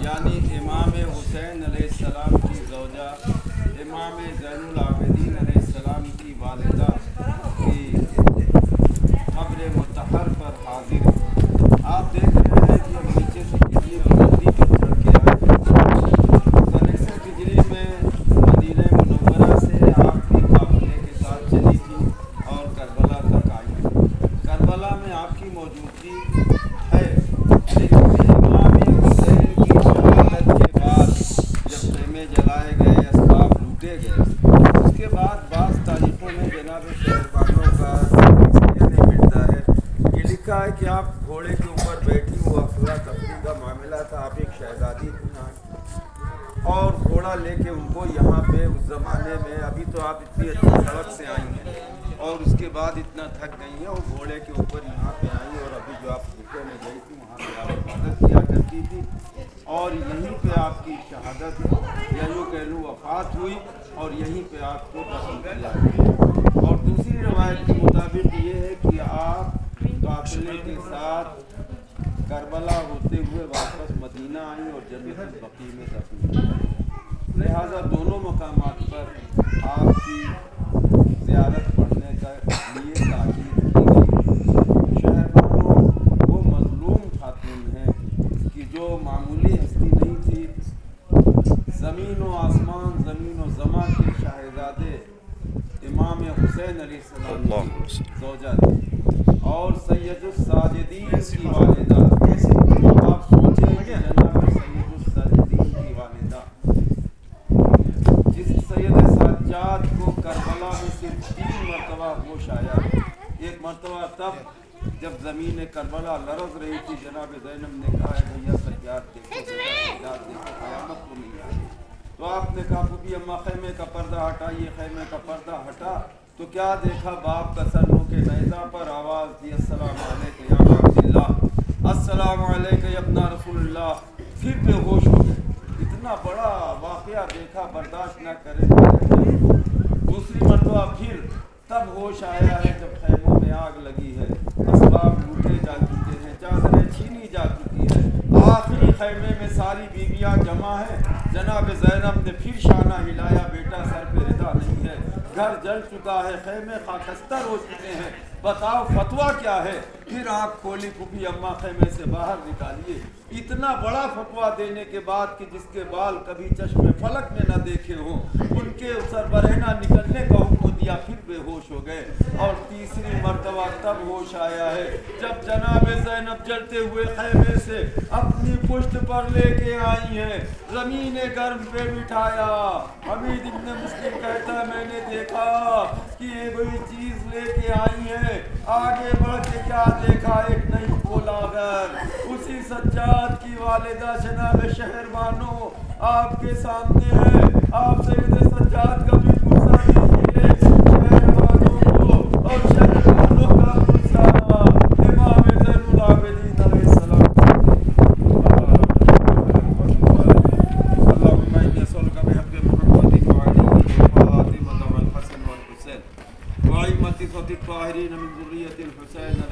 یعنی امام حسین علیہ السلام کی زوجہ امام زین العابدین علیہ السلام کی والدہ کی قبر مطہر پر حاضر ہے۔ آپ دیکھ رہے ہیں کہ اب نیچے سے کتنی بلندی پر چڑھ کے آئے۔ سن ہجری میں مدینہ منورہ سے آپ کی قافلے کے ساتھ چلی تھی اور کربلا تک آئی۔ کربلا میں آپ کی موجودگی ہے، لیکن امام حسین کی شہادت کے بعد جب خیمے جلائے گئے، اسباب لوٹے گئے، اس کے بعد بعض تاریخوں میں جناب شہربانوں کا یہ ملتا ہے کہ لکھا ہے کہ آپ گھوڑے کے اوپر بیٹھی ہوا افراتفری کا معاملہ تھا، آپ ایک شہزادی اور گھوڑا لے کے ان کو یہاں پہ اس زمانے میں، ابھی تو آپ اتنی اچھی سڑک سے آئی ہیں اور اس کے بعد اتنا تھک گئی ہیں، اور گھوڑے کے اوپر یہاں پہ آئی، اور ابھی جو آپ بھوکے میں گئی تھی وہاں پہ آپ عبادت کیا کرتی تھی، اور یہیں پہ آپ کی شہادت یا یوں کہہ لوں وفات ہوئی، اور یہیں پہ آپ کو دفن کیا گیا۔ اور دوسری روایت کے مطابق یہ ہے کہ آپ قافلے کے ساتھ کربلا ہوتے ہوئے واپس مدینہ آئیں اور جنت البقیع میں دفن ہوئیں۔ لہٰذا دونوں مقامات پر آپ کی زیارت پڑھنے کے لیے تاکید کی گئی۔ شہربانوں وہ مظلوم خاتون ہیں کہ جو معمولی ہستی نہیں تھی، زمین و آسمان، زمین و زماں کے شاہزادے امام حسین علیہ السلام کی زوجہ تھی اور سید الساجدین کی والدہ۔ آپ سوچیں کہ جناب سید الساجدین کی والدہ، جس سید سجاد کو کربلا میں صرف 3 مرتبہ ہوش آیا، ایک مرتبہ تب جب زمین کربلا لرز رہی تھی، جناب زینب نے کہا ہے بھیا سجاد دیکھو، سجاد دیکھو، قیامت کو نہیں آئی۔ تو آپ نے کہا پھوپھی اماں خیمے کا پردہ ہٹائیے، خیمے کا پردہ ہٹا تو کیا دیکھا، باپ کا سنوں کے نیزہ پر آواز دی، السلام علیکم یا عبداللہ، السلام علیکم یا ابن رسول اللہ، پھر بے ہوش ہو گئے۔ اتنا بڑا واقعہ دیکھا، برداشت نہ کرے، دوسری مرتبہ پھر تب ہوش آیا ہے جب خیموں میں آگ لگی ہے، اسباب لوٹے جا چکے ہیں، چادریں چھینی جا چکی ہے، آخری خیمے میں ساری بیویاں جمع ہیں۔ جناب زینب نے پھر شانہ ہلایا، بیٹا سر پہ ردا نہیں ہے، گھر جل چکا ہے، خیمے خاکستر ہو چکے ہیں، بتاؤ فتویٰ کیا ہے؟ پھر آنکھ کھولی، پھوپھی اماں خیمے سے باہر نکالیے۔ اتنا بڑا فتویٰ دینے کے بعد کہ جس کے بال کبھی چشم فلک میں نہ دیکھے ہوں، ان کے سر برہنہ نکلنے کا حکم دیا، پھر بے ہوش ہو گئے۔ اور تیسری مرتبہ تب ہوش آیا ہے جب جناب زینب جلتے ہوئے خیمے سے اپنی پشت پر لے کے آئی ہیں، زمین گرم پہ بٹھایا۔ حمید ابن مسلم کہتا ہے میں نے دیکھا کہ یہ کوئی چیز لے کے آئی ہے، آگے بڑھ کے کیا دیکھا، ایک نئی کولاگر، اسی سجاد کی والدہ جناب شہربانو آپ کے سامنے ہے۔ آپ سید سجاد کا بھی پرسہ دیجیے شہربانوں کو، اور شہربانوں کا پرسہ امام زین العابدین علیہ السلام۔ اللہم انی اسألک بحق محمد وعلیہ وفاطمہ والحسن والحسین وائمة صوت الطاہرین من ذریة الحسین